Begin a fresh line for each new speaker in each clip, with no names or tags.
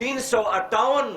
358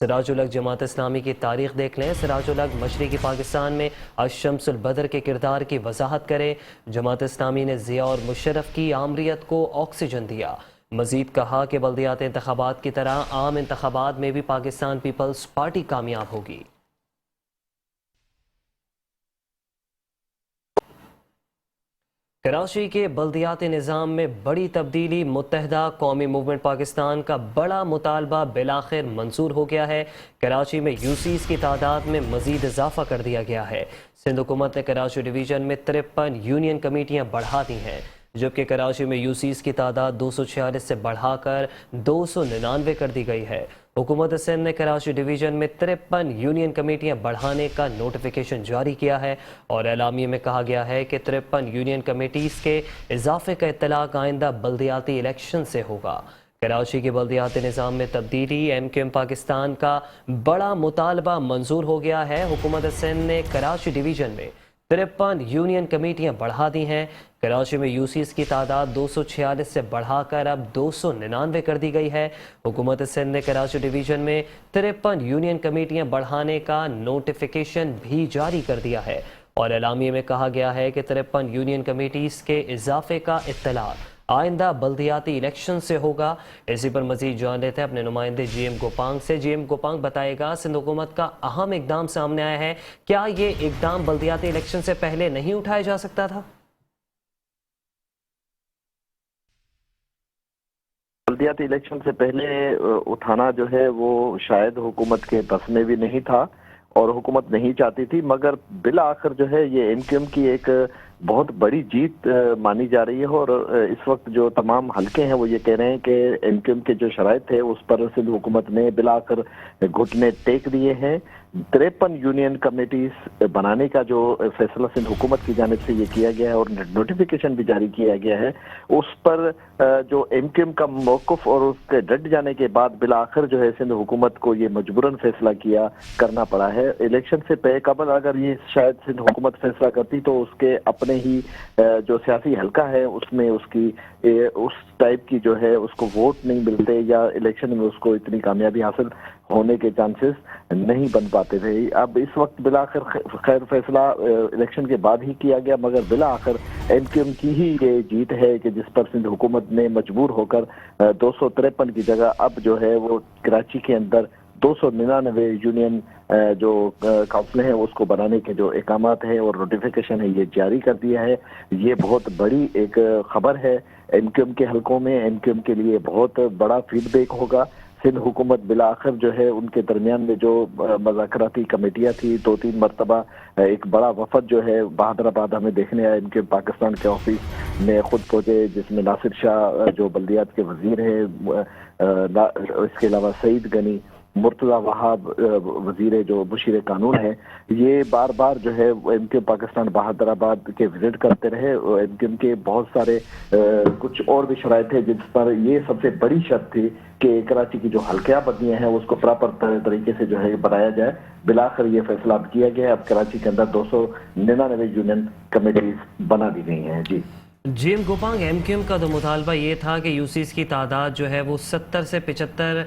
سراج الحق جماعت اسلامی کی تاریخ دیکھ لیں۔ سراج الحق مشرقی پاکستان میں الشمس البدر کے کردار کی وضاحت کرے۔ جماعت اسلامی نے ضیاء اور مشرف کی آمریت کو آکسیجن دیا۔ مزید کہا کہ بلدیاتی انتخابات کی طرح عام انتخابات میں بھی پاکستان پیپلز پارٹی کامیاب ہوگی۔ کراچی کے بلدیاتی نظام میں بڑی تبدیلی، متحدہ قومی موومنٹ پاکستان کا بڑا مطالبہ بالآخر منظور ہو گیا ہے۔ کراچی میں یو سیز کی تعداد میں مزید اضافہ کر دیا گیا ہے۔ سندھ حکومت نے کراچی ڈویژن میں 53 یونین کمیٹیاں بڑھا دی ہیں، جبکہ کراچی میں یو سیز کی تعداد 246 سے بڑھا کر 299 کر دی گئی ہے۔ حکومت سندھ نے کراچی ڈویژن میں 53 یونین کمیٹیاں بڑھانے کا نوٹیفیکیشن جاری کیا ہے، اور اعلامیے میں کہا گیا ہے کہ 53 یونین کمیٹیز کے اضافے کا اطلاق آئندہ بلدیاتی الیکشن سے ہوگا۔ کراچی کے بلدیاتی نظام میں تبدیلی، ایم کیو ایم پاکستان کا بڑا مطالبہ منظور ہو گیا ہے۔ حکومت سندھ نے کراچی ڈویژن میں 53 یونین کمیٹیاں بڑھا دی ہیں۔ کراچی میں یو سیز کی تعداد 246 سے بڑھا کر اب 299 کر دی گئی ہے۔ حکومت سندھ نے کراچی ڈویژن میں 53 یونین کمیٹیاں بڑھانے کا نوٹیفیکیشن بھی جاری کر دیا ہے، اور اعلامیے میں کہا گیا ہے کہ 53 یونین کمیٹیز کے اضافے کا اطلاق آئندہ بلدیاتی الیکشن سے ہوگا۔ اسی پر مزید جان لیتے ہیں اپنے نمائندے جی ایم گوپانگ سے۔ جی ایم گوپانگ، بتائے گا سندھ حکومت کا اہم اقدام سامنے آیا ہے، کیا یہ اقدام بلدیاتی الیکشن سے پہلے نہیں اٹھایا جا سکتا تھا؟
بلدیاتی الیکشن سے پہلے اٹھانا جو ہے وہ شاید حکومت کے بس میں بھی نہیں تھا اور حکومت نہیں چاہتی تھی، مگر بالآخر جو ہے یہ ایم کیو ایم کی ایک بہت بڑی جیت مانی جا رہی ہے، اور اس وقت جو تمام حلقے ہیں وہ یہ کہہ رہے ہیں کہ ایم کیو ایم کے جو شرائط تھے اس پر سندھ حکومت نے بالآخر گھٹنے ٹیک دیے ہیں۔ 53 یونین کمیٹیز بنانے کا جو فیصلہ سندھ حکومت کی جانب سے یہ کیا گیا ہے اور نوٹیفیکیشن بھی جاری کیا گیا ہے، اس پر جو ایم کیو ایم کا موقف اور اس کے ڈٹ جانے کے بعد بالآخر جو ہے سندھ حکومت کو یہ مجبوراً فیصلہ کرنا پڑا ہے۔ الیکشن سے قبل اگر یہ شاید سندھ حکومت فیصلہ کرتی تو اس کے اپنے ہی جو سیاسی حلقہ ہے اس میں اس کی اس ٹائپ کی جو ہے اس کو ووٹ نہیں ملتے، یا الیکشن میں اس کو اتنی کامیابی حاصل ہونے کے چانسز نہیں بن پاتے تھے۔ اب اس وقت بالآخر خیر فیصلہ الیکشن کے بعد ہی کیا گیا، مگر بالآخر ایم کیو ایم کی ہی یہ جیت ہے کہ جس پر سندھ حکومت نے مجبور ہو کر 253 کی جگہ اب جو ہے وہ کراچی کے اندر 299 یونین جو کونسل ہیں اس کو بنانے کے جو احکامات ہیں اور نوٹیفیکیشن ہے یہ جاری کر دیا ہے۔ یہ بہت بڑی ایک خبر ہے ایم کیو ایم کے حلقوں میں، ایم کیو ایم کے لیے بہت بڑا فیڈ بیک ہوگا۔ سندھ حکومت بالآخر جو ہے ان کے درمیان میں جو مذاکراتی کمیٹیاں تھی، 2-3 مرتبہ ایک بڑا وفد جو ہے بہادر آباد ہمیں دیکھنے آیا، ان کے پاکستان کے آفس میں خود پہنچے، جس میں ناصر شاہ جو بلدیات کے وزیر ہیں، اس کے علاوہ سعید غنی، مرتضی وہاب وزیر جو مشیر قانون ہے، یہ بار بار جو ہے ایم کیو پاکستان بہادر آباد کے وزٹ کرتے رہے۔ ایم کیو کے بہت سارے کچھ اور بھی شرائط تھے جس پر یہ سب سے بڑی شرط تھی کہ کراچی کی جو حلقیاں بدلیاں ہیں اس کو پراپر طریقے سے جو ہے بنایا جائے۔ بالآخر یہ فیصلہ اب کیا گیا ہے، اب کراچی کے اندر 299 یونین کمیٹیز بنا دی گئی ہیں۔
G M Gopang, M Q M کا تو مطالبہ یہ تھا کہ یو سیز کی تعداد جو ہے وہ 70 سے 75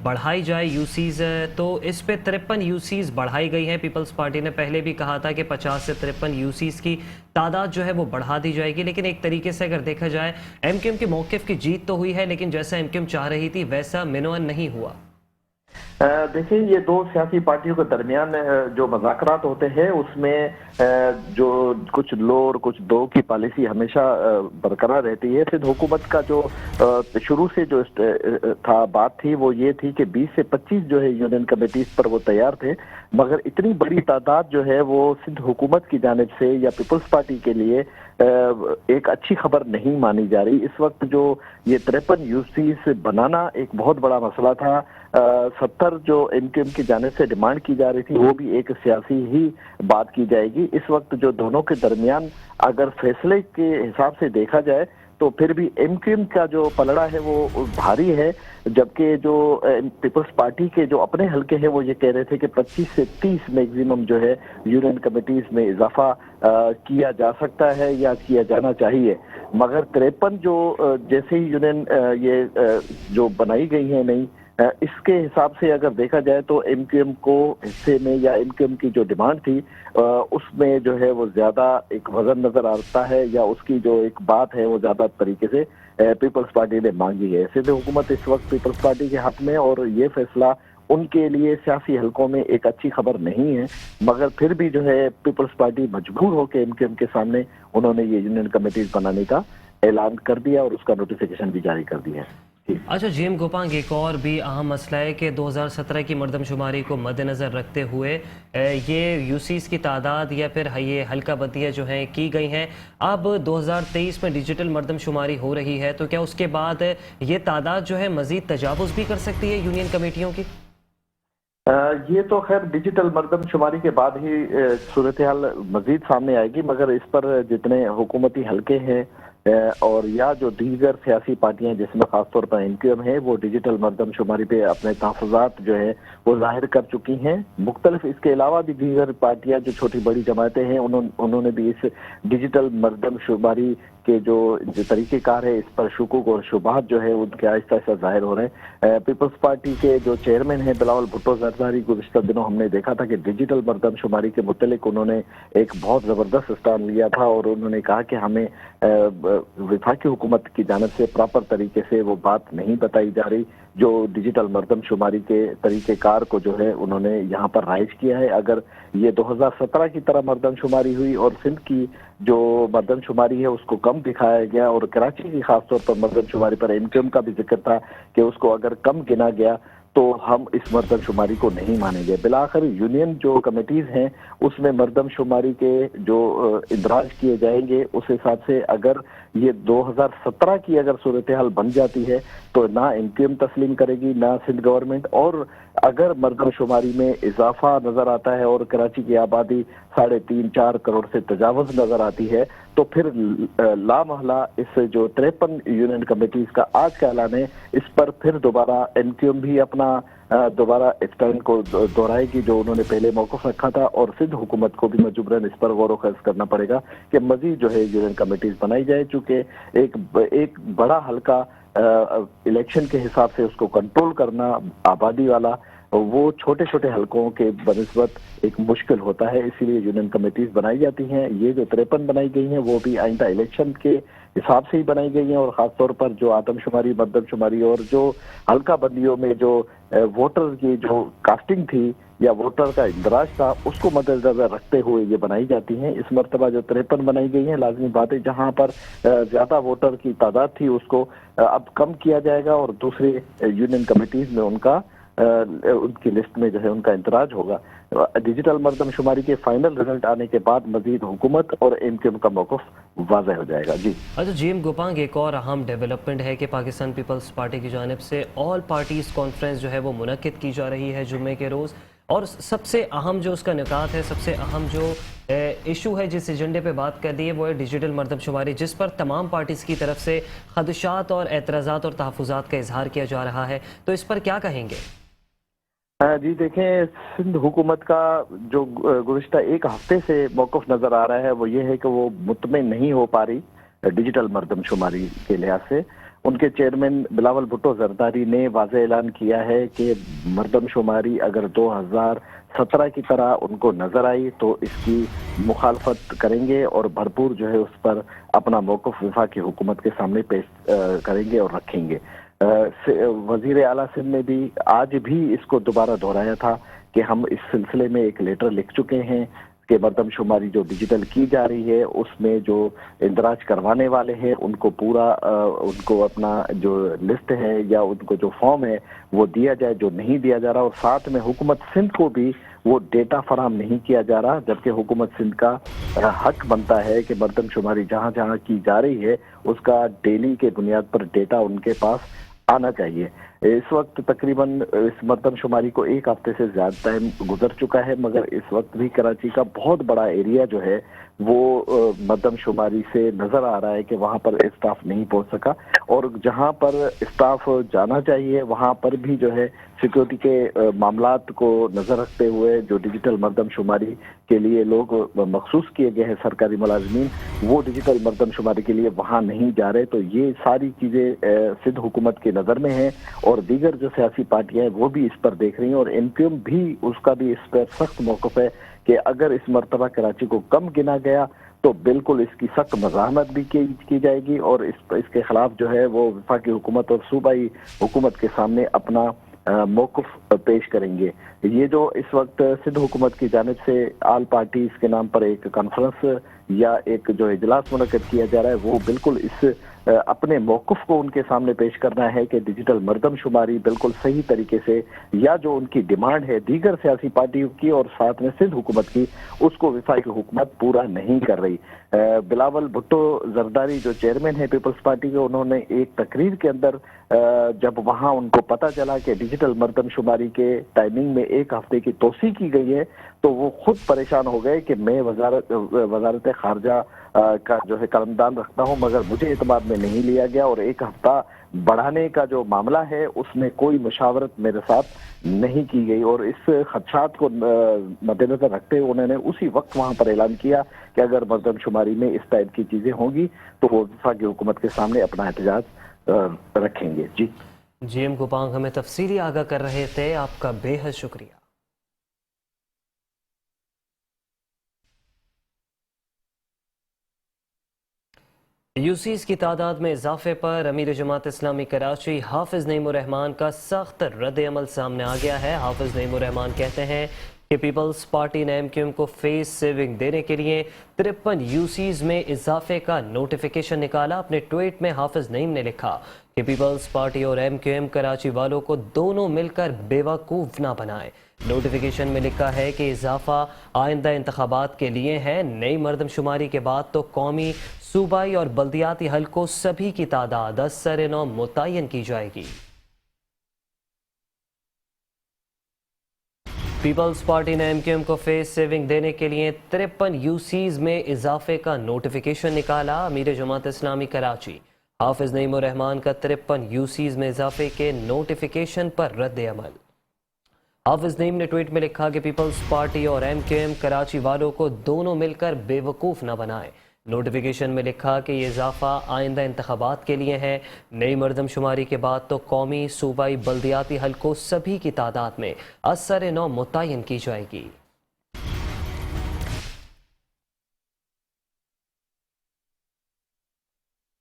بڑھائی جائے یو سیز، تو اس پہ 53 یو سیز بڑھائی گئی ہیں۔ پیپلز پارٹی نے پہلے بھی کہا تھا کہ 50 سے 53 یو سیز کی تعداد جو ہے وہ بڑھا دی جائے گی، لیکن ایک طریقے سے اگر دیکھا جائے ایم کیو ایم کے موقف کی جیت تو ہوئی ہے، لیکن جیسا ایم کیو ایم چاہ رہی تھی ویسا منوان نہیں ہوا۔
دیکھیں، یہ دو سیاسی پارٹیوں کے درمیان جو مذاکرات ہوتے ہیں اس میں جو کچھ لو اور کچھ دو کی پالیسی ہمیشہ برقرار رہتی ہے۔ سندھ حکومت کا جو شروع سے جو تھا بات تھی وہ یہ تھی کہ 20 سے 25 جو ہے یونین کمیٹیز پر وہ تیار تھے، مگر اتنی بڑی تعداد جو ہے وہ سندھ حکومت کی جانب سے یا پیپلز پارٹی کے لیے ایک اچھی خبر نہیں مانی جا رہی۔ اس وقت جو یہ 53 یو سیز بنانا ایک بہت بڑا مسئلہ تھا۔ 70 جو ایم کیو ایم کی جانب سے ڈیمانڈ کی جا رہی تھی وہ بھی ایک سیاسی ہی بات کی جائے گی۔ اس وقت جو دونوں کے درمیان اگر فیصلے کے حساب سے دیکھا جائے تو پھر بھی ایم کیو ایم کا جو پلڑا ہے وہ بھاری ہے، جبکہ جو پیپلز پارٹی کے جو اپنے حلقے ہیں وہ یہ کہہ رہے تھے کہ 25 سے 30 میگزیمم جو ہے یونین کمیٹیز میں اضافہ کیا جا سکتا ہے یا کیا جانا چاہیے، مگر 53 جو جیسے ہی یونین یہ جو بنائی گئی ہیں نئی اس کے حساب سے اگر دیکھا جائے تو ایم کیو ایم کو حصے میں یا ایم کیو ایم کی جو ڈیمانڈ تھی اس میں جو ہے وہ زیادہ ایک وزن نظر آتا ہے، یا اس کی جو ایک بات ہے وہ زیادہ طریقے سے پیپلز پارٹی نے مانگی ہے۔ سندھ حکومت اس وقت پیپلز پارٹی کے حق میں، اور یہ فیصلہ ان کے لیے سیاسی حلقوں میں ایک اچھی خبر نہیں ہے، مگر پھر بھی جو ہے پیپلز پارٹی مجبور ہو کے ایم کیو ایم کے سامنے انہوں نے یہ یونین کمیٹیز بنانے کا اعلان کر دیا اور اس کا نوٹیفیکیشن بھی جاری کر دیا ہے۔
اچھا جی ایم گوپانگ، ایک اور بھی اہم مسئلہ ہے کہ 2017 کی مردم شماری کو مد نظر رکھتے ہوئے یہ یو سیز کی تعداد یا پھر یہ حلقہ بندیاں جو ہیں کی گئی ہیں۔ اب 2023 میں ڈیجیٹل مردم شماری ہو رہی ہے، تو کیا اس کے بعد یہ تعداد جو ہے مزید تجاوز بھی کر سکتی ہے یونین کمیٹیوں کی؟
یہ تو خیر ڈیجیٹل مردم شماری کے بعد ہی صورتحال مزید سامنے آئے گی، مگر اس پر جتنے حکومتی حلقے ہیں اور یا جو دیگر سیاسی پارٹیاں جس میں خاص طور پر ایم کیو ایم ہے، وہ ڈیجیٹل مردم شماری پہ اپنے تحفظات جو ہے وہ ظاہر کر چکی ہیں۔ مختلف اس کے علاوہ بھی دیگر پارٹیاں جو چھوٹی بڑی جماعتیں ہیں انہوں نے بھی اس ڈیجیٹل مردم شماری کے جو طریقہ کار ہے اس پر شکوک اور شبہات جو ہے ان کے آہستہ آہستہ ظاہر ہو رہے ہیں۔ پیپلز پارٹی کے جو چیئرمین ہیں بلاول بھٹو زرداری، گزشتہ دنوں ہم نے دیکھا تھا کہ ڈیجیٹل مردم شماری کے متعلق انہوں نے ایک بہت زبردست اسٹینڈ لیا تھا، اور انہوں نے کہا کہ ہمیں وفاقی حکومت کی جانب سے پراپر طریقے سے وہ بات نہیں بتائی جا رہی جو ڈیجیٹل مردم شماری کے طریقہ کار کو جو ہے انہوں نے یہاں پر رائج کیا ہے۔ اگر یہ 2017 کی طرح مردم شماری ہوئی اور سندھ کی جو مردم شماری ہے اس کو کم دکھایا گیا، اور کراچی کی خاص طور پر مردم شماری پر ایم کیو ایم کا بھی ذکر تھا کہ اس کو اگر کم گنا گیا تو ہم اس مردم شماری کو نہیں مانیں گے۔ بالآخر یونین جو کمیٹیز ہیں اس میں مردم شماری کے جو اندراج کیے جائیں گے، اس حساب سے اگر یہ 2017 کی اگر صورتحال بن جاتی ہے تو نہ ایم کیو ایم تسلیم کرے گی نہ سندھ گورنمنٹ، اور اگر مردم شماری میں اضافہ نظر آتا ہے اور کراچی کی آبادی 3.5-4 کروڑ سے تجاوز نظر آتی ہے تو پھر لامحالہ اس جو 53 یونین کمیٹیز کا آج کا اعلان ہے اس پر پھر دوبارہ ایم کیو ایم بھی اپنا دوبارہ اسٹینڈ کو دہرائے گی جو انہوں نے پہلے موقف رکھا تھا، اور سندھ حکومت کو بھی مجبوراً اس پر غور و خوض کرنا پڑے گا کہ مزید جو ہے یونین کمیٹیز بنائی جائے، چونکہ ایک بڑا حلقہ الیکشن کے حساب سے اس کو کنٹرول کرنا آبادی والا وہ چھوٹے چھوٹے حلقوں کے بنسبت ایک مشکل ہوتا ہے، اسی لیے یونین کمیٹیز بنائی جاتی ہیں۔ یہ جو 53 بنائی گئی ہیں وہ بھی آئندہ الیکشن کے حساب سے ہی بنائی گئی ہیں، اور خاص طور پر جو آدم شماری، مردم شماری اور جو حلقہ بندیوں میں جو ووٹر کی جو کاسٹنگ تھی یا ووٹر کا اندراج تھا اس کو مد نظر رکھتے ہوئے یہ بنائی جاتی ہیں۔ اس مرتبہ جو 53 بنائی گئی ہیں، لازمی بات ہے جہاں پر زیادہ ووٹر کی تعداد تھی اس کو اب کم کیا جائے گا، اور دوسرے یونین کمیٹیز میں ان کی لسٹ میں جو ہے ان کا اندراج ہوگا۔ ڈیجیٹل مردم شماری کے فائنل رزلٹ آنے کے بعد مزید حکومت اور ایم کیو ایم کا موقف واضح ہو جائے گا۔ جی
اچھا جی ایم گوپانگ، ایک اور اہم ڈیولپمنٹ ہے کہ پاکستان پیپلز پارٹی کی جانب سے آل پارٹیز کانفرنس جو ہے وہ منعقد کی جا رہی ہے جمعے کے روز، اور سب سے اہم جو اس کا نکات ہے، سب سے اہم جو ایشو ہے جس ایجنڈے پہ بات کر دی ہے وہ ہے ڈیجیٹل مردم شماری، جس پر تمام پارٹیز کی طرف سے خدشات اور اعتراضات اور تحفظات کا اظہار کیا جا رہا ہے، تو اس پر کیا کہیں گے؟
جی دیکھیں، سندھ حکومت کا جو گزشتہ ایک ہفتے سے موقف نظر آ رہا ہے وہ یہ ہے کہ وہ مطمئن نہیں ہو پا رہی ڈیجیٹل مردم شماری کے لحاظ سے۔ ان کے چیئرمین بلاول بھٹو زرداری نے واضح اعلان کیا ہے کہ مردم شماری اگر 2017 کی طرح ان کو نظر آئی تو اس کی مخالفت کریں گے، اور بھرپور جو ہے اس پر اپنا موقف وفاقی حکومت کے سامنے پیش کریں گے اور رکھیں گے۔ وزیر اعلیٰ سندھ نے بھی آج بھی اس کو دوبارہ دہرایا تھا کہ ہم اس سلسلے میں ایک لیٹر لکھ چکے ہیں کہ مردم شماری جو ڈیجیٹل کی جا رہی ہے اس میں جو اندراج کروانے والے ہیں ان کو پورا ان کو اپنا جو لسٹ ہے یا ان کو جو فارم ہے وہ دیا جائے جو نہیں دیا جا رہا، اور ساتھ میں حکومت سندھ کو بھی وہ ڈیٹا فراہم نہیں کیا جا رہا، جبکہ حکومت سندھ کا حق بنتا ہے کہ مردم شماری جہاں جہاں کی جا رہی ہے اس کا ڈیلی کے بنیاد پر ڈیٹا ان کے پاس آنا چاہیے۔ اس وقت تقریباً اس مردم شماری کو ایک ہفتے سے زیادہ ٹائم گزر چکا ہے، مگر اس وقت بھی کراچی کا بہت بڑا ایریا جو ہے وہ مردم شماری سے نظر آ رہا ہے کہ وہاں پر اسٹاف نہیں پہنچ سکا، اور جہاں پر اسٹاف جانا چاہیے وہاں پر بھی جو ہے سیکورٹی کے معاملات کو نظر رکھتے ہوئے جو ڈیجیٹل مردم شماری کے لیے لوگ مخصوص کیے گئے ہیں سرکاری ملازمین، وہ ڈیجیٹل مردم شماری کے لیے وہاں نہیں جا رہے. تو یہ ساری چیزیں سندھ حکومت کی نظر میں ہیں، اور دیگر جو سیاسی پارٹیاں ہیں وہ بھی اس پر دیکھ رہی ہیں، اور MQM بھی اس کا بھی اس پر سخت موقف ہے کہ اگر اس مرتبہ کراچی کو کم گنا گیا تو بالکل اس کی سخت مزاحمت بھی کی جائے گی، اور اس کے خلاف جو ہے وہ وفاقی حکومت اور صوبائی حکومت کے سامنے اپنا موقف پیش کریں گے. یہ جو اس وقت سندھ حکومت کی جانب سے آل پارٹیز کے نام پر ایک کانفرنس یا ایک جو اجلاس منعقد کیا جا رہا ہے، وہ بالکل اس اپنے موقف کو ان کے سامنے پیش کرنا ہے کہ ڈیجیٹل مردم شماری بالکل صحیح طریقے سے، یا جو ان کی ڈیمانڈ ہے دیگر سیاسی پارٹیوں کی اور ساتھ میں سندھ حکومت کی، اس کو وفاقی حکومت پورا نہیں کر رہی. بلاول بھٹو زرداری جو چیئرمین ہے پیپلز پارٹی کے، انہوں نے ایک تقریر کے اندر جب وہاں ان کو پتہ چلا کہ ڈیجیٹل مردم شماری کے ٹائمنگ میں 1 ہفتے کی توسیع کی گئی ہے، تو وہ خود پریشان ہو گئے کہ میں وزارت خارجہ کا جو ہے قلمدان رکھتا ہوں، مگر مجھے اعتماد میں نہیں لیا گیا، اور 1 ہفتہ بڑھانے کا جو معاملہ ہے اس میں کوئی مشاورت میرے ساتھ نہیں کی گئی. اور اس خدشات کو مد نظر رکھتے ہوئے انہوں نے اسی وقت وہاں پر اعلان کیا کہ اگر مردم شماری میں اس ٹائپ کی چیزیں ہوں گی تو وہ وفاقی حکومت کے سامنے اپنا احتجاج رکھیں گے. جی
ایم گوپانگ ہمیں تفصیلی آگاہ کر رہے تھے، آپ کا بے حد شکریہ. یوسیز کی تعداد میں اضافے پر امیر جماعت اسلامی کراچی حافظ نعیم الرحمان کا سخت رد عمل سامنے آ گیا ہے. حافظ نعیم الرحمان کہتے ہیں کہ پیپلز پارٹی نے MQM کو فیس سیونگ دینے کے لیے 53 یوسیز میں اضافے کا نوٹیفیکیشن نکالا. اپنے ٹویٹ میں حافظ نعیم نے لکھا کہ پیپلز پارٹی اور MQM کراچی والوں کو دونوں مل کر بیوقوف نہ بنائیں. نوٹیفیکیشن میں لکھا ہے کہ اضافہ آئندہ انتخابات کے لیے ہے. نئی مردم شماری کے بعد تو قومی، صوبائی اور بلدیاتی حلقوں سبھی کی تعداد از سر نو متعین کی جائے گی. پیپلز پارٹی نے MQM کو فیس سیونگ دینے کے لیے 53 یوسیز میں اضافے کا نوٹیفیکیشن نکالا. امیر جماعت اسلامی کراچی حافظ نعیم الرحمان کا 53 یوسیز میں اضافے کے نوٹیفیکیشن پر رد عمل. حافظ نعیم نے ٹویٹ میں لکھا کہ پیپلز پارٹی اور MQM کراچی والوں کو دونوں مل کر بیوقوف نہ بنائیں. نوٹیفیکیشن میں لکھا کہ یہ اضافہ آئندہ انتخابات کے لیے ہے. نئی مردم شماری کے بعد تو قومی، صوبائی، بلدیاتی حلقوں سبھی کی تعداد میں از سر نو متعین کی جائے گی.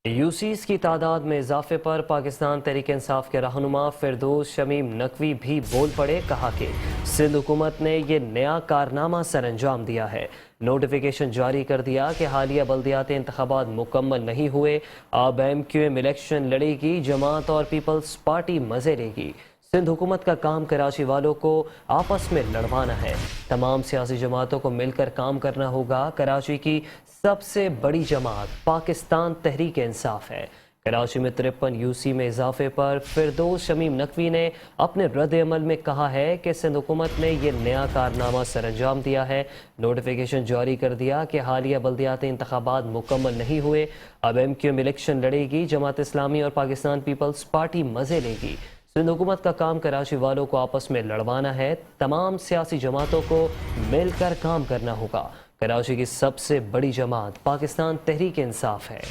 یوسیز کی تعداد میں اضافے پر پاکستان تحریک انصاف کے رہنما فردوس شمیم نقوی بھی بول پڑے. کہا کہ سندھ حکومت نے یہ نیا کارنامہ سر انجام دیا ہے. نوٹیفیکیشن جاری کر دیا کہ حالیہ بلدیاتی انتخابات مکمل نہیں ہوئے، اب MQM الیکشن لڑے گی، جماعت اور پیپلز پارٹی مزے لے گی. سندھ حکومت کا کام کراچی والوں کو آپس میں لڑوانا ہے. تمام سیاسی جماعتوں کو مل کر کام کرنا ہوگا. کراچی کی سب سے بڑی جماعت پاکستان تحریک انصاف ہے. کراچی میں 53 یوسی میں اضافے پر فردوس شمیم نقوی نے اپنے رد عمل میں کہا ہے کہ سندھ حکومت نے یہ نیا کارنامہ سر انجام دیا ہے. نوٹیفیکیشن جاری کر دیا کہ حالیہ بلدیاتی انتخابات مکمل نہیں ہوئے، اب MQM الیکشن لڑے گی، جماعت اسلامی اور پاکستان پیپلز پارٹی مزے لے گی. سندھ حکومت کا کام کراچی والوں کو آپس میں لڑوانا ہے. تمام سیاسی جماعتوں کو مل کر کام کرنا ہوگا. کراچی کی سب سے بڑی جماعت پاکستان تحریک انصاف ہے.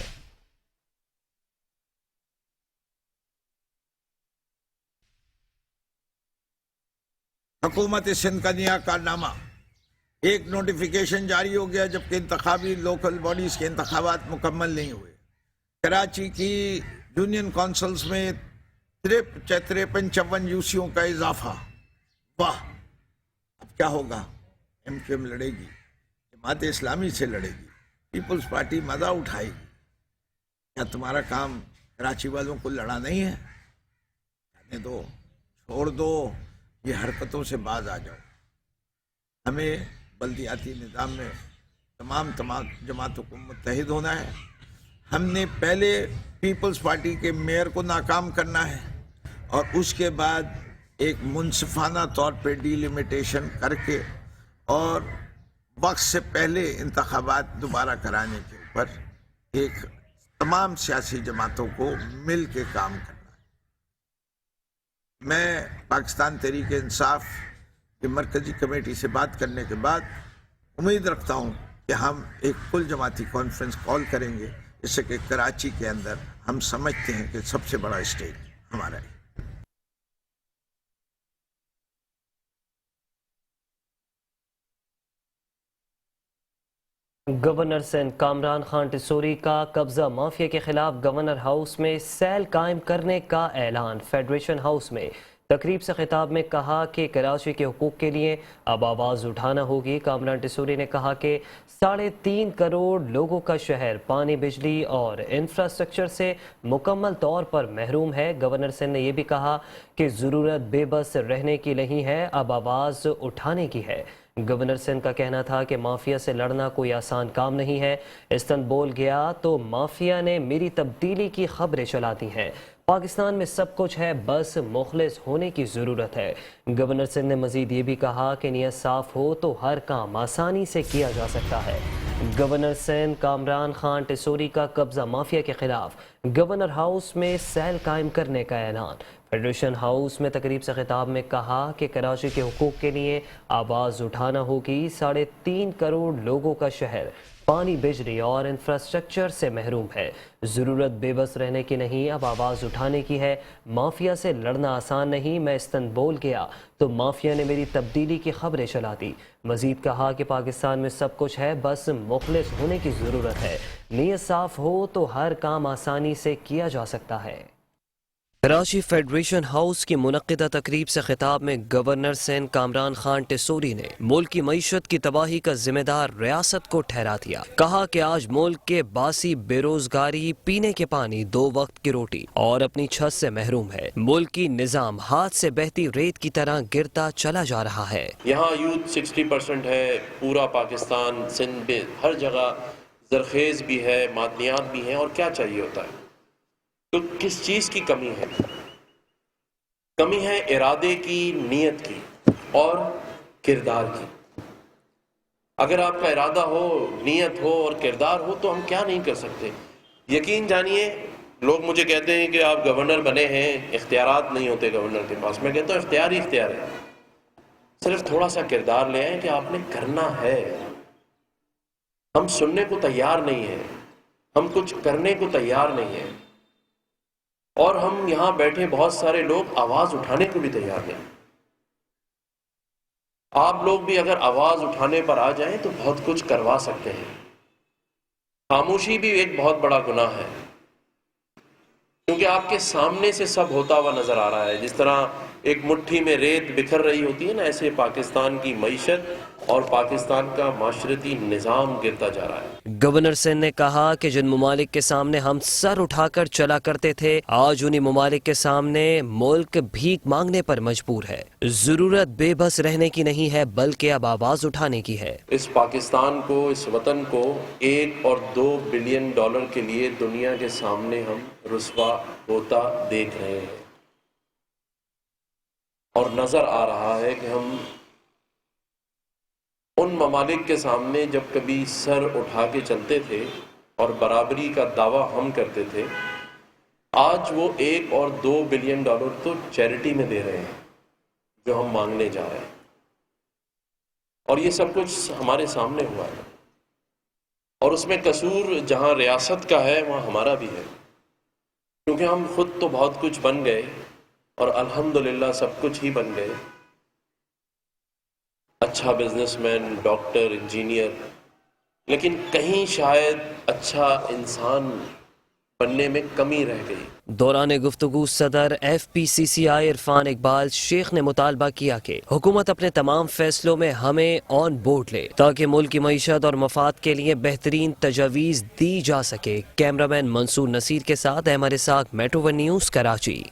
حکومت سندھ کا نیا کارنامہ، ایک نوٹیفیکیشن جاری ہو گیا جبکہ انتخابی لوکل باڈیز کے انتخابات مکمل نہیں ہوئے. کراچی کی یونین کونسلز میں 53-54 یوسیوں کا اضافہ. واہ، اب کیا ہوگا؟ MQM لڑے گی، جماعت اسلامی سے لڑے گی، پیپلز پارٹی مزہ اٹھائے گی. کیا تمہارا کام کراچی والوں کو لڑا نہیں ہے؟ جانے دو، چھوڑ دو، یہ حرکتوں سے باز آ جاؤ. ہمیں بلدیاتی نظام میں تمام جماعتوں کو متحد ہونا ہے. ہم نے پہلے پیپلز پارٹی کے میئر کو ناکام کرنا ہے اور اس کے بعد ایک منصفانہ طور پہ ڈیلیمیٹیشن کر کے اور وقت سے پہلے انتخابات دوبارہ کرانے کے اوپر ایک تمام سیاسی جماعتوں کو مل کے کام کرنا ہے۔ میں پاکستان تحریک انصاف کی مرکزی کمیٹی سے بات کرنے کے بعد امید رکھتا ہوں کہ ہم ایک کل جماعتی کانفرنس کال کریں گے، جس سے کہ کراچی کے اندر ہم سمجھتے ہیں کہ سب سے بڑا اسٹیج ہمارا ہے۔
گورنر سندھ کامران خان ٹسوری کا قبضہ مافیا کے خلاف گورنر ہاؤس میں سیل قائم کرنے کا اعلان۔ فیڈریشن ہاؤس میں تقریب سے خطاب میں کہا کہ کراچی کے حقوق کے لیے اب آواز اٹھانا ہوگی۔ کامران ٹسوری نے کہا کہ 3.5 کروڑ لوگوں کا شہر پانی، بجلی اور انفراسٹرکچر سے مکمل طور پر محروم ہے۔ گورنر سندھ نے یہ بھی کہا کہ ضرورت بے بس رہنے کی نہیں ہے، اب آواز اٹھانے کی ہے۔ گورنر سندھ کا کہنا تھا کہ مافیا سے لڑنا کوئی آسان کام نہیں ہے۔ استنبول گیا تو مافیا نے میری تبدیلی کی خبریں چلا دی ہیں۔ پاکستان میں سب کچھ ہے، بس مخلص ہونے کی ضرورت ہے۔ گورنر سندھ نے مزید یہ بھی کہا کہ نیت صاف ہو تو ہر کام آسانی سے کیا جا سکتا ہے۔ گورنر سندھ کامران خان ٹسوری کا قبضہ مافیا کے خلاف گورنر ہاؤس میں سیل قائم کرنے کا اعلان۔ فیڈریشن ہاؤس میں تقریب سے خطاب میں کہا کہ کراچی کے حقوق کے لیے آواز اٹھانا ہوگی۔ 3.5 کروڑ لوگوں کا شہر پانی، بجلی اور انفراسٹرکچر سے محروم ہے۔ ضرورت بے بس رہنے کی نہیں، اب آواز اٹھانے کی ہے۔ مافیا سے لڑنا آسان نہیں، میں استنبول گیا تو مافیا نے میری تبدیلی کی خبریں چلا دی۔ مزید کہا کہ پاکستان میں سب کچھ ہے، بس مخلص ہونے کی ضرورت ہے۔ نیت صاف ہو تو ہر کام آسانی سے کیا جا سکتا ہے۔ کراچی فیڈریشن ہاؤس کی منعقدہ تقریب سے خطاب میں گورنر سندھ کامران خان ٹسوری نے ملک کی معیشت کی تباہی کا ذمہ دار ریاست کو ٹھہرا دیا۔ کہا کہ آج ملک کے باسی بے روزگاری، پینے کے پانی، 2 وقت کی روٹی اور اپنی چھت سے محروم ہے۔ ملک کی نظام ہاتھ سے بہتی ریت کی طرح گرتا چلا جا رہا ہے۔
یہاں یوتھ 60% ہے، پورا پاکستان سندھ میں ہر جگہ زرخیز بھی ہے، معدنیات بھی ہیں، اور کیا چاہیے ہوتا ہے؟ تو کس چیز کی کمی ہے؟ کمی ہے ارادے کی، نیت کی اور کردار کی۔ اگر آپ کا ارادہ ہو، نیت ہو اور کردار ہو تو ہم کیا نہیں کر سکتے۔ یقین جانیے، لوگ مجھے کہتے ہیں کہ آپ گورنر بنے ہیں، اختیارات نہیں ہوتے گورنر کے پاس۔ میں کہتا ہوں اختیار ہی اختیار ہے، صرف تھوڑا سا کردار لے آئیں کہ آپ نے کرنا ہے۔ ہم سننے کو تیار نہیں ہیں، ہم کچھ کرنے کو تیار نہیں ہیں، اور ہم یہاں بیٹھے بہت سارے لوگ آواز اٹھانے کو بھی تیار نہیں۔ آپ لوگ بھی اگر آواز اٹھانے پر آ جائیں تو بہت کچھ کروا سکتے ہیں۔ خاموشی بھی ایک بہت بڑا گناہ ہے، کیونکہ آپ کے سامنے سے سب ہوتا ہوا نظر آ رہا ہے۔ جس طرح ایک مٹھی میں ریت بکھر رہی ہوتی ہے نا، ایسے پاکستان کی معیشت اور پاکستان کا معاشرتی نظام گرتا جا رہا ہے۔
گورنر سندھ نے کہا کہ جن ممالک کے سامنے ہم سر اٹھا کر چلا کرتے تھے، آج انہی ممالک کے سامنے ملک بھیک مانگنے پر مجبور ہے۔ ضرورت بے بس رہنے کی نہیں ہے، بلکہ اب آواز اٹھانے کی ہے۔
اس پاکستان کو، اس وطن کو 1 اور 2 بلین ڈالر کے لیے دنیا کے سامنے ہم رسوا ہوتا دیکھ رہے ہیں، اور نظر آ رہا ہے کہ ہم ان ممالک کے سامنے جب کبھی سر اٹھا کے چلتے تھے اور برابری کا دعویٰ ہم کرتے تھے، آج وہ 1 اور 2 بلین ڈالر تو چیریٹی میں دے رہے ہیں جو ہم مانگنے جا رہے ہیں، اور یہ سب کچھ ہمارے سامنے ہوا ہے۔ اور اس میں قصور جہاں ریاست کا ہے وہاں ہمارا بھی ہے، کیونکہ ہم خود تو بہت کچھ بن گئے اور الحمدللہ سب کچھ ہی بن گئے، اچھا بزنس مین، ڈاکٹر، انجینئر، لیکن کہیں شاید اچھا انسان بننے میں کمی رہ گئی۔
دوران گفتگو صدر FPCCI عرفان اقبال شیخ نے مطالبہ کیا کہ حکومت اپنے تمام فیصلوں میں ہمیں آن بورڈ لے تاکہ ملک کی معیشت اور مفاد کے لیے بہترین تجاویز دی جا سکے۔ کیمرامین منصور نصیر کے ساتھ احمد اسحاق، میٹرو ون نیوز، کراچی۔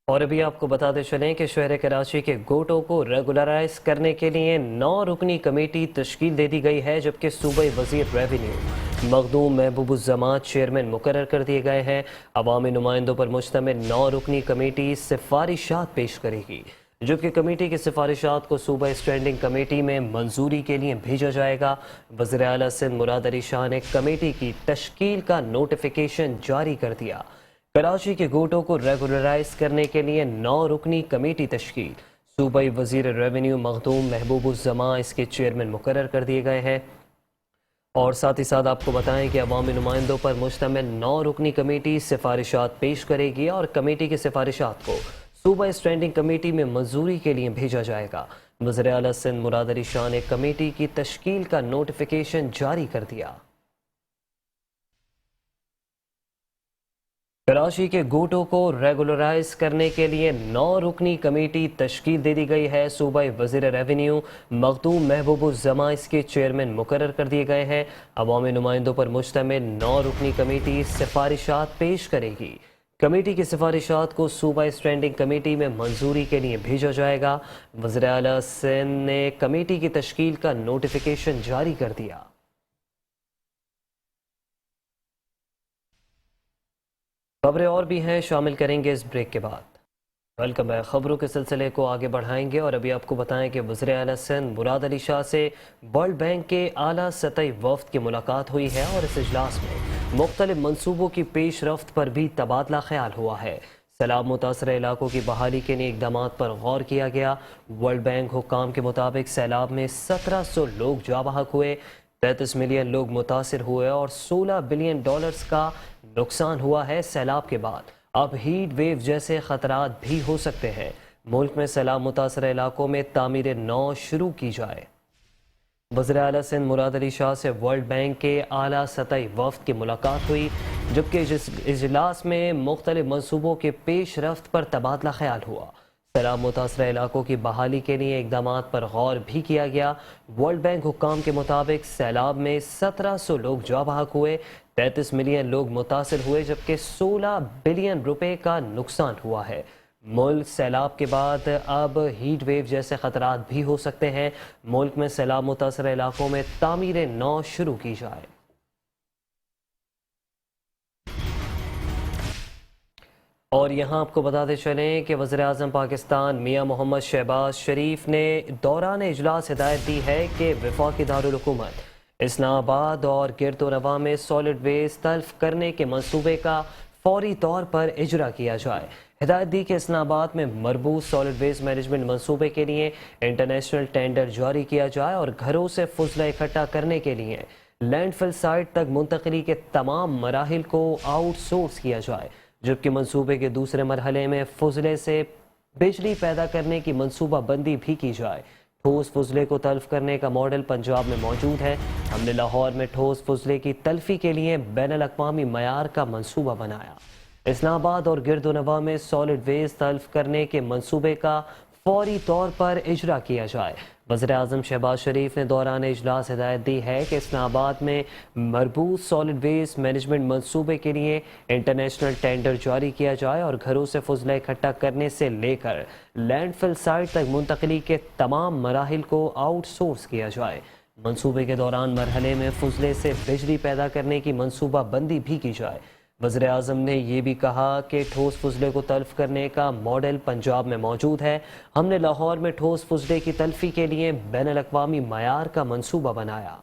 اور ابھی آپ کو بتاتے چلیں کہ شہر کراچی کے گوٹوں کو ریگولرائز کرنے کے لیے 9 رکنی کمیٹی تشکیل دے دی گئی ہے، جبکہ صوبائی وزیر ریونیو مخدوم محبوب الزمان چیئرمین مقرر کر دیے گئے ہیں۔ عوامی نمائندوں پر مشتمل 9 رکنی کمیٹی سفارشات پیش کرے گی، جبکہ کمیٹی کی سفارشات کو صوبہ اسٹینڈنگ کمیٹی میں منظوری کے لیے بھیجا جائے گا۔ وزیر اعلیٰ سندھ مراد علی شاہ نے کمیٹی کی تشکیل کا نوٹیفیکیشن جاری کر دیا۔ کراچی کے گوٹوں کو ریگولرائز کرنے کے لیے 9 رکنی کمیٹی تشکیل، صوبائی وزیر ریونیو مخدوم محبوب الزمان اس کے چیئرمین مقرر کر دیے گئے ہیں۔ اور ساتھ ہی ساتھ آپ کو بتائیں کہ عوامی نمائندوں پر مشتمل 9 رکنی کمیٹی سفارشات پیش کرے گی اور کمیٹی کی سفارشات کو صوبہ اسٹینڈنگ کمیٹی میں منظوری کے لیے بھیجا جائے گا۔ وزیر اعلیٰ سندھ مراد علی شاہ نے کمیٹی کی تشکیل کا نوٹیفیکیشن جاری کر دیا۔ کراچی کے گوٹوں کو ریگولرائز کرنے کے لیے 9 رکنی کمیٹی تشکیل دے دی گئی ہے۔ صوبائی وزیر ریونیو مخدوم محبوب الزمان اس کے چیئرمین مقرر کر دیے گئے ہیں۔ عوامی نمائندوں پر مشتمل 9 رکنی کمیٹی سفارشات پیش کرے گی۔ کمیٹی کی سفارشات کو صوبہ اسٹینڈنگ کمیٹی میں منظوری کے لیے بھیجا جائے گا۔ وزیر اعلیٰ سندھ نے کمیٹی کی تشکیل کا نوٹیفیکیشن جاری کر دیا۔ خبریں اور بھی ہیں، شامل کریں گے اس بریک کے بعد۔ Welcome back. خبروں کے سلسلے کو آگے بڑھائیں گے اور ابھی آپ کو بتائیں کہ وزیر اعلیٰ سندھ مراد علی شاہ سے ورلڈ بینک کے اعلیٰ سطحی وفد کی ملاقات ہوئی ہے اور اس اجلاس میں مختلف منصوبوں کی پیش رفت پر بھی تبادلہ خیال ہوا ہے۔ سیلاب متاثرہ علاقوں کی بحالی کے لیے اقدامات پر غور کیا گیا۔ ورلڈ بینک حکام کے مطابق سیلاب میں 1700 لوگ جاں بحق ہوئے، 33 ملین لوگ متاثر ہوئے اور $16 بلین کا نقصان ہوا ہے۔ سیلاب کے بعد اب ہیٹ ویو جیسے خطرات بھی ہو سکتے ہیں۔ ملک میں سیلاب متاثرہ علاقوں میں تعمیر نو شروع کی جائے۔ وزیر اعلیٰ سندھ مراد علی شاہ سے ورلڈ بینک کے اعلیٰ سطحی وفد کی ملاقات ہوئی، جبکہ اس اجلاس میں مختلف منصوبوں کے پیش رفت پر تبادلہ خیال ہوا۔ سیلاب متاثرہ علاقوں کی بحالی کے لیے اقدامات پر غور بھی کیا گیا۔ ورلڈ بینک حکام کے مطابق سیلاب میں 1700 لوگ جاں بحق ہوئے، 33 ملین لوگ متاثر ہوئے، جبکہ $16 بلین کا نقصان ہوا ہے۔ ملک سیلاب کے بعد اب ہیٹ ویو جیسے خطرات بھی ہو سکتے ہیں۔ ملک میں سیلاب متاثرہ علاقوں میں تعمیر نو شروع کی جائے۔ اور یہاں آپ کو بتاتے چلیں کہ وزیر اعظم پاکستان میاں محمد شہباز شریف نے دوران اجلاس ہدایت دی ہے کہ وفاقی دارالحکومت اسلام آباد اور گرد و نواح میں سالڈ ویسٹ تلف کرنے کے منصوبے کا فوری طور پر اجرا کیا جائے۔ ہدایت دی کہ اسلام آباد میں مربوط سالڈ ویسٹ مینجمنٹ منصوبے کے لیے انٹرنیشنل ٹینڈر جاری کیا جائے اور گھروں سے فضلہ اکٹھا کرنے کے لیے لینڈ فل سائٹ تک منتقلی کے تمام مراحل کو آؤٹ سورس کیا جائے، جبکہ منصوبے کے دوسرے مرحلے میں فضلے سے بجلی پیدا کرنے کی منصوبہ بندی بھی کی جائے۔ ٹھوس فضلے کو تلف کرنے کا ماڈل پنجاب میں موجود ہے۔ ہم نے لاہور میں ٹھوس فضلے کی تلفی کے لیے بین الاقوامی معیار کا منصوبہ بنایا۔ اسلام آباد اور گرد و نواح میں سالڈ ویسٹ تلف کرنے کے منصوبے کا فوری طور پر اجرا کیا جائے۔ وزیر اعظم شہباز شریف نے دوران اجلاس ہدایت دی ہے کہ اسلام آباد میں مربوط سالڈ ویسٹ مینجمنٹ منصوبے کے لیے انٹرنیشنل ٹینڈر جاری کیا جائے اور گھروں سے فضلہ اکٹھا کرنے سے لے کر لینڈ فل سائٹ تک منتقلی کے تمام مراحل کو آؤٹ سورس کیا جائے۔ منصوبے کے دوران مرحلے میں فضلے سے بجلی پیدا کرنے کی منصوبہ بندی بھی کی جائے۔ وزیر اعظم نے یہ بھی کہا کہ ٹھوس فضلے کو تلف کرنے کا ماڈل پنجاب میں موجود ہے۔ ہم نے لاہور میں ٹھوس فضلے کی تلفی کے لیے بین الاقوامی معیار کا منصوبہ بنایا۔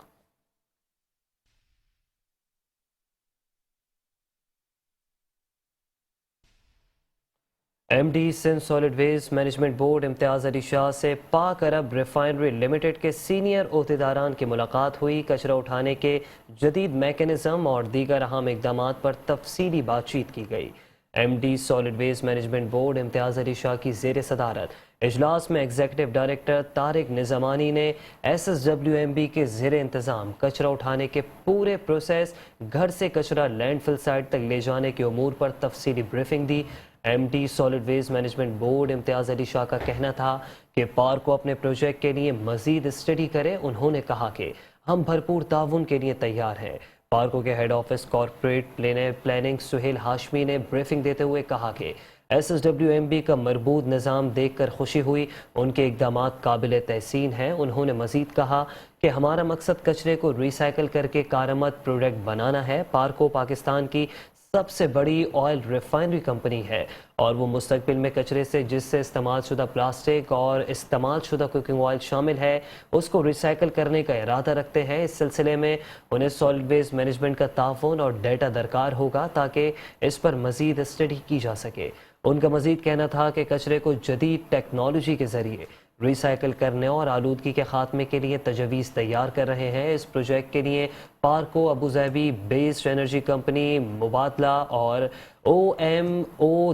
M D Sindh solid waste management board Imtiaz Ali Shah سے پاک عرب ریفائنری لمیٹڈ کے سینئر عہدیداران کی ملاقات ہوئی۔ کچرا اٹھانے کے جدید میکانزم اور دیگر اہم اقدامات پر تفصیلی بات چیت کی گئی۔ M D solid waste management board Imtiaz Ali شاہ کی زیر صدارت اجلاس میں ایگزیکٹو ڈائریکٹر طارق نظامانی نے SSWMB کے زیر انتظام کچرا اٹھانے کے پورے پروسیس، گھر سے کچرا لینڈ فل سائٹ تک لے جانے کے امور پر تفصیلی بریفنگ دی۔ M D solid waste management board Imtiaz Ali شاہ کا کہنا تھا کہ پارک کو اپنے پروجیکٹ کے لیے مزید اسٹڈی کرے۔ انہوں نے کہا کہ ہم بھرپور تعاون کے لیے تیار ہیں۔ پارکوں کے head office corporate planning Sohail Hashmi نے بریفنگ دیتے ہوئے کہا کہ SSWMB کا مربوط نظام دیکھ کر خوشی ہوئی، ان کے اقدامات قابل تحسین ہیں۔ انہوں نے مزید کہا کہ ہمارا مقصد کچرے کو ری سائیکل کر کے کارآمد پروڈکٹ بنانا ہے۔ پارکو پاکستان کی سب سے بڑی آئل ریفائنری کمپنی ہے اور وہ مستقبل میں کچرے سے جس سے استعمال شدہ پلاسٹک اور استعمال شدہ کوکنگ آئل شامل ہے اس کو ری سائیکل کرنے کا ارادہ رکھتے ہیں۔ اس سلسلے میں انہیں سالڈ ویسٹ مینجمنٹ کا تعاون اور ڈیٹا درکار ہوگا تاکہ اس پر مزید اسٹڈی کی جا سکے۔ ان کا مزید کہنا تھا کہ کچرے کو جدید ٹیکنالوجی کے ذریعے ری سائیکل کرنے اور آلودگی کے خاتمے کے لیے تجویز تیار کر رہے ہیں۔ اس پروجیکٹ کے لیے پارکو ابوظہبی بیسڈ انرجی کمپنی مبادلہ اور OMO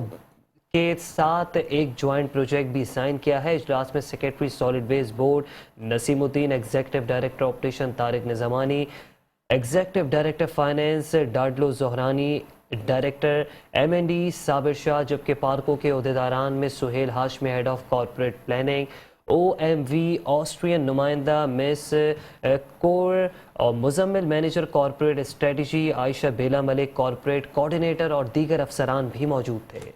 کے ساتھ ایک جوائنٹ پروجیکٹ بھی سائن کیا ہے۔ اجلاس میں secretary solid waste board Naseemuddin, executive director operation Tariq Nizamani, executive director finance Dadlo Zehrani, director M&D Sabir Shah, جبکہ پارکو کے عہدیداران میں Sohail Hashmi head of corporate planning, OMV Austrian نمائندہ مس کور اور Muzammil manager corporate strategy Ayesha Bela Malik corporate coordinator اور دیگر افسران بھی موجود تھے۔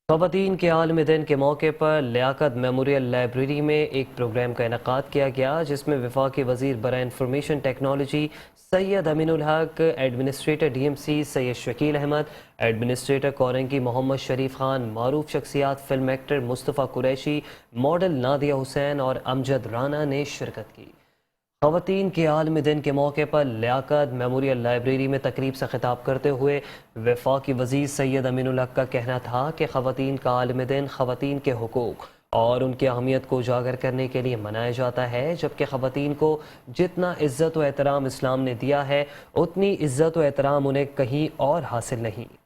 خواتین کے عالمی دن کے موقع پر لیاقت میموریل لائبریری میں ایک پروگرام کا انعقاد کیا گیا جس میں وفاقی وزیر برائے انفارمیشن ٹیکنالوجی سید امین الحق، ایڈمنسٹریٹر DMC سید شکیل احمد، ایڈمنسٹریٹر کورنگی محمد شریف خان، معروف شخصیات فلم ایکٹر مصطفیٰ قریشی، ماڈل نادیہ حسین اور امجد رانا نے شرکت کی۔ خواتین کے عالمی دن کے موقع پر لیاقت میموریل لائبریری میں تقریب سے خطاب کرتے ہوئے وفاقی وزیر سید امین الحق کا کہنا تھا کہ خواتین کا عالمی دن خواتین کے حقوق اور ان کی اہمیت کو اجاگر کرنے کے لیے منایا جاتا ہے، جبکہ خواتین کو جتنا عزت و احترام اسلام نے دیا ہے اتنی عزت و احترام انہیں کہیں اور حاصل نہیں۔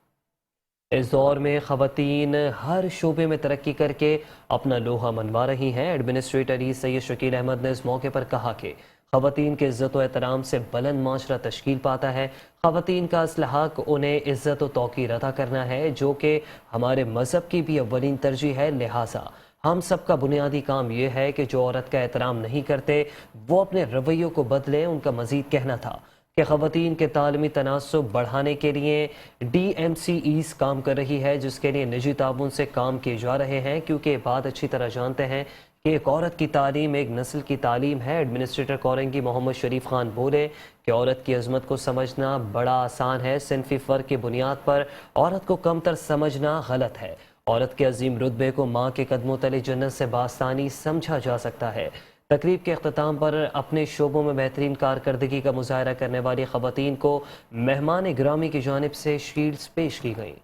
اس دور میں خواتین ہر شعبے میں ترقی کر کے اپنا لوہا منوا رہی ہیں۔ ایڈمنسٹریٹر سید شکیل احمد نے اس موقع پر کہا کہ خواتین کے عزت و احترام سے بلند معاشرہ تشکیل پاتا ہے۔ خواتین کا اصل حق انہیں عزت و توقیر عطا کرنا ہے، جو کہ ہمارے مذہب کی بھی اولین ترجیح ہے۔ لہٰذا ہم سب کا بنیادی کام یہ ہے کہ جو عورت کا احترام نہیں کرتے وہ اپنے رویوں کو بدلیں۔ ان کا مزید کہنا تھا کہ خواتین کے تعلیمی تناسب بڑھانے کے لیے DMCEs کام کر رہی ہے، جس کے لیے نجی تعاون سے کام کیے جا رہے ہیں، کیونکہ یہ بات اچھی طرح جانتے ہیں کہ ایک عورت کی تعلیم ایک نسل کی تعلیم ہے۔ ایڈمنسٹریٹر کورنگی محمد شریف خان بولے کہ عورت کی عظمت کو سمجھنا بڑا آسان ہے، صنفی فرق کی بنیاد پر عورت کو کمتر سمجھنا غلط ہے۔ عورت کے عظیم رتبے کو ماں کے قدموں تلے جنت سے بآسانی سمجھا جا سکتا ہے۔ تقریب کے اختتام پر اپنے شعبوں میں بہترین کارکردگی کا مظاہرہ کرنے والی خواتین کو مہمان گرامی کی جانب سے شیلڈز پیش کی گئیں۔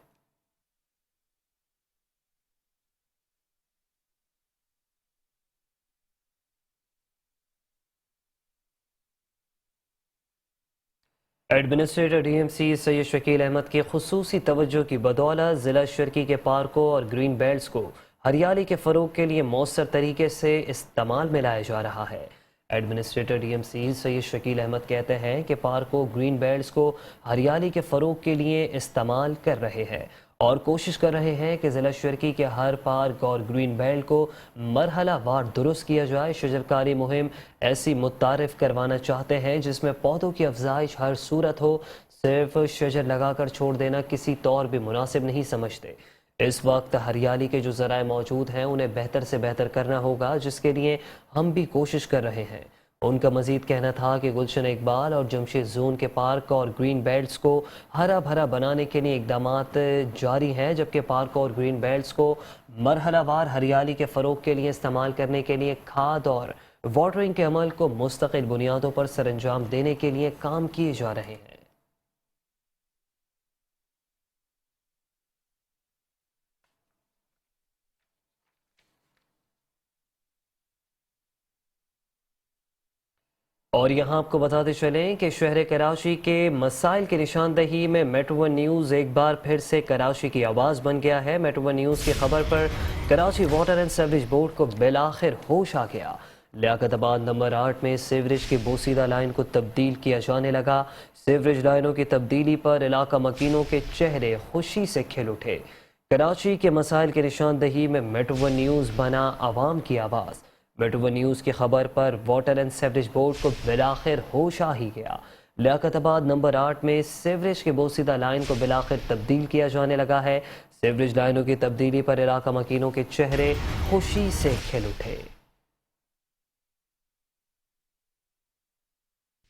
ایڈمنسٹریٹر DMC سید شکیل احمد کی خصوصی توجہ کی بدولت ضلع شرکی کے پارکوں اور گرین بیلٹس کو ہریالی کے فروغ کے لیے مؤثر طریقے سے استعمال میں لایا جا رہا ہے۔ ایڈمنسٹریٹر DMC سید شکیل احمد کہتے ہیں کہ پارکوں گرین بیلٹس کو ہریالی کے فروغ کے لیے استعمال کر رہے ہیں اور کوشش کر رہے ہیں کہ ضلع شرکی کے ہر پارک اور گرین بیلٹ کو مرحلہ وار درست کیا جائے۔ شجرکاری مہم ایسی متعارف کروانا چاہتے ہیں جس میں پودوں کی افزائش ہر صورت ہو، صرف شجر لگا کر چھوڑ دینا کسی طور بھی مناسب نہیں سمجھتے۔ اس وقت ہریالی کے جو ذرائع موجود ہیں انہیں بہتر سے بہتر کرنا ہوگا، جس کے لیے ہم بھی کوشش کر رہے ہیں۔ ان کا مزید کہنا تھا کہ گلشن اقبال اور جمشید زون کے پارک اور گرین بیلٹس کو ہرا بھرا بنانے کے لیے اقدامات جاری ہیں، جبکہ پارک اور گرین بیلٹس کو مرحلہ وار ہریالی کے فروغ کے لیے استعمال کرنے کے لیے کھاد اور واٹرنگ کے عمل کو مستقل بنیادوں پر سر انجام دینے کے لیے کام کیے جا رہے ہیں۔ اور یہاں آپ کو بتاتے چلیں کہ شہر کراچی کے مسائل کی نشاندہی میں میٹرو ون نیوز ایک بار پھر سے کراچی کی آواز بن گیا ہے۔ میٹرو ون نیوز کی خبر پر Karachi water and sewerage board کو بالآخر ہوش آ گیا۔ لیاقت آباد نمبر 8 میں سیوریج کی بوسیدہ لائن کو تبدیل کیا جانے لگا۔ سیوریج لائنوں کی تبدیلی پر علاقہ مکینوں کے چہرے خوشی سے کھل اٹھے۔ کراچی کے مسائل کی نشاندہی میں میٹرو ون نیوز بنا عوام کی آواز۔ میٹرو ون نیوز کی خبر پر واٹر اینڈ سیوریج بورڈ کو بالآخر ہوش آ ہی گیا۔ لیاقت آباد نمبر 8 میں سیوریج کے بوسیدہ لائن کو بالآخر تبدیل کیا جانے لگا ہے۔ سیوریج لائنوں کی تبدیلی پر علاقہ مکینوں کے چہرے خوشی سے کھل اٹھے۔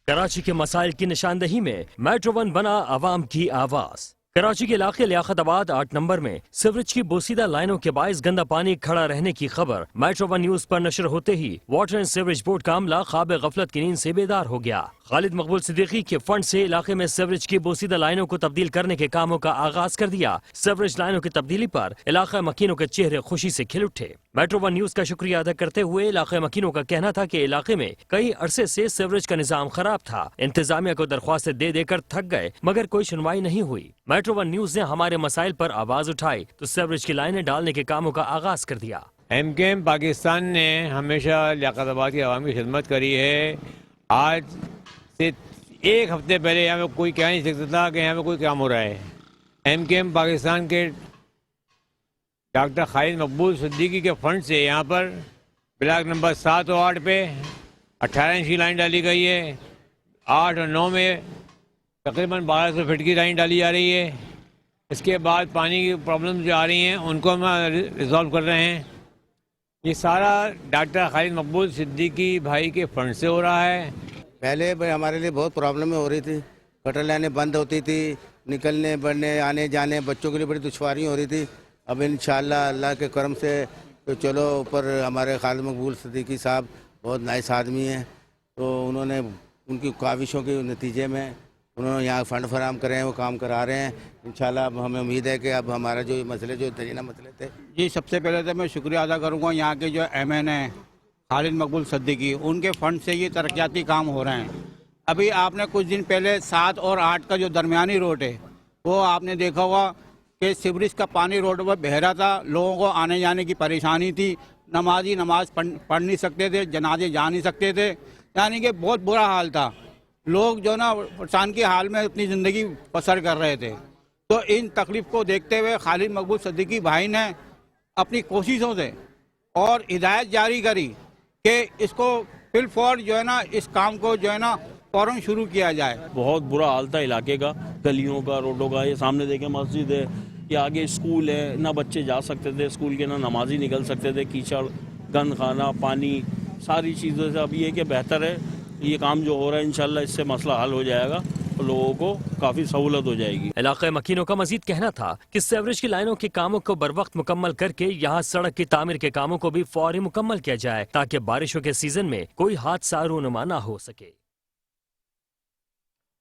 کراچی کے مسائل کی نشاندہی میں میٹرو ون بنا عوام کی آواز۔ کراچی کے علاقے لیاقت آباد 8 نمبر میں سیوریج کی بوسیدہ لائنوں کے باعث گندا پانی کھڑا رہنے کی خبر میٹرو ون نیوز پر نشر ہوتے ہی واٹر اینڈ سیوریج بورڈ کا عملہ خواب غفلت کی نیند سے بیدار ہو گیا۔ خالد مقبول صدیقی کے فنڈ سے علاقے میں سیوریج کی بوسیدہ لائنوں کو تبدیل کرنے کے کاموں کا آغاز کر دیا۔ سیوریج لائنوں کی تبدیلی پر علاقہ مکینوں کے چہرے خوشی سے کھل اٹھے۔ میٹرو ون نیوز کا شکریہ ادا کرتے ہوئے علاقہ مکینوں کا کہنا تھا کہ علاقے میں کئی عرصے سے سیوریج کا نظام خراب تھا، انتظامیہ کو درخواستیں دے دے کر تھک گئے مگر کوئی سنوائی نہیں ہوئی۔ میٹرو ون نیوز نے ہمارے مسائل پر آواز اٹھائی تو سیوریج کی لائنیں ڈالنے کے کاموں کا آغاز کر دیا۔
ایم کے ایم پاکستان نے ہمیشہ لیاقت آباد کی عوام کی خدمت کری ہے۔ آج سے ایک ہفتے پہلے یہاں پہ کوئی کہہ نہیں سکتا تھا کہ یہاں پہ کوئی کام ہو رہا ہے۔ ایم کے ایم پاکستان کے ڈاکٹر خالد مقبول صدیقی کے فنڈ سے یہاں پر بلاک نمبر 7 اور 8 پہ 18 انچی لائن ڈالی گئی ہے۔ 8 اور 9 میں تقریباً 1200 فٹ کی لائن ڈالی جا رہی ہے۔ اس کے بعد پانی کی پرابلم جو آ رہی ہیں ان کو ہم ریزالو کر رہے ہیں۔ یہ سارا ڈاکٹر خالد مقبول صدیقی بھائی کے فنڈ سے ہو رہا ہے۔
پہلے ہمارے لیے بہت پرابلمیں ہو رہی تھی، گٹر لائنیں بند ہوتی تھی، نکلنے بڑھنے آنے جانے بچوں کے لیے بڑی دشواریاں ہو رہی تھی۔ اب انشاءاللہ اللہ کے کرم سے تو چلو اوپر ہمارے خالد مقبول صدیقی صاحب بہت نائس آدمی ہیں، تو انہوں نے ان کی کاوشوں کے نتیجے میں انہوں نے یہاں فنڈ فراہم کرے ہیں، وہ کام کرا رہے ہیں۔ انشاءاللہ اب ہمیں امید ہے کہ اب ہمارا جو مسئلے جو درجنہ مسئلے تھے۔
جی سب سے پہلے تو میں شکریہ ادا کروں گا یہاں کے جو ایم این ہیں خالد مقبول صدیقی، ان کے فنڈ سے یہ ترقیاتی کام ہو رہے ہیں۔ ابھی آپ نے کچھ دن پہلے 7 اور 8 کا جو درمیانی روڈ ہے وہ آپ نے دیکھا ہوگا کہ سیوریج کا پانی روڈ پر بہہ رہا تھا، لوگوں کو آنے جانے کی پریشانی تھی، نمازی نماز پڑھ نہیں سکتے تھے، جنازے جا نہیں سکتے تھے، یعنی کہ بہت برا حال تھا۔ لوگ جو نا پریشان کے حال میں اپنی زندگی بسر کر رہے تھے۔ تو ان تکلیف کو دیکھتے ہوئے خالد مقبول صدیقی بھائی نے اپنی کوششوں سے اور ہدایت جاری کری کہ اس کو فل فور جو ہے نا اس کام کو جو ہے نا فوراً شروع کیا جائے۔
بہت برا حال تھا علاقے کا، گلیوں کا، روڈوں کا۔ یہ سامنے دیکھیں مسجد ہے، یہ آگے اسکول ہے، نہ بچے جا سکتے تھے اسکول کے، نہ نمازی نکل سکتے تھے، کیچڑ، گند خانہ، پانی، ساری چیزوں سے۔ اب یہ کہ بہتر ہے یہ کام جو ہو رہا ہے، انشاءاللہ اس سے مسئلہ حل ہو جائے گا، لوگوں کو کافی سہولت ہو جائے گی۔
علاقہ مکینوں کا مزید کہنا تھا کہ سیوریج کی لائنوں کے کاموں کو بروقت مکمل کر کے یہاں سڑک کی تعمیر کے کاموں کو بھی فوری مکمل کیا جائے تاکہ بارشوں کے سیزن میں کوئی حادثہ رونما نہ ہو سکے۔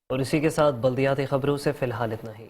اور اسی کے ساتھ بلدیاتی خبروں سے فی الحال اتنا ہی۔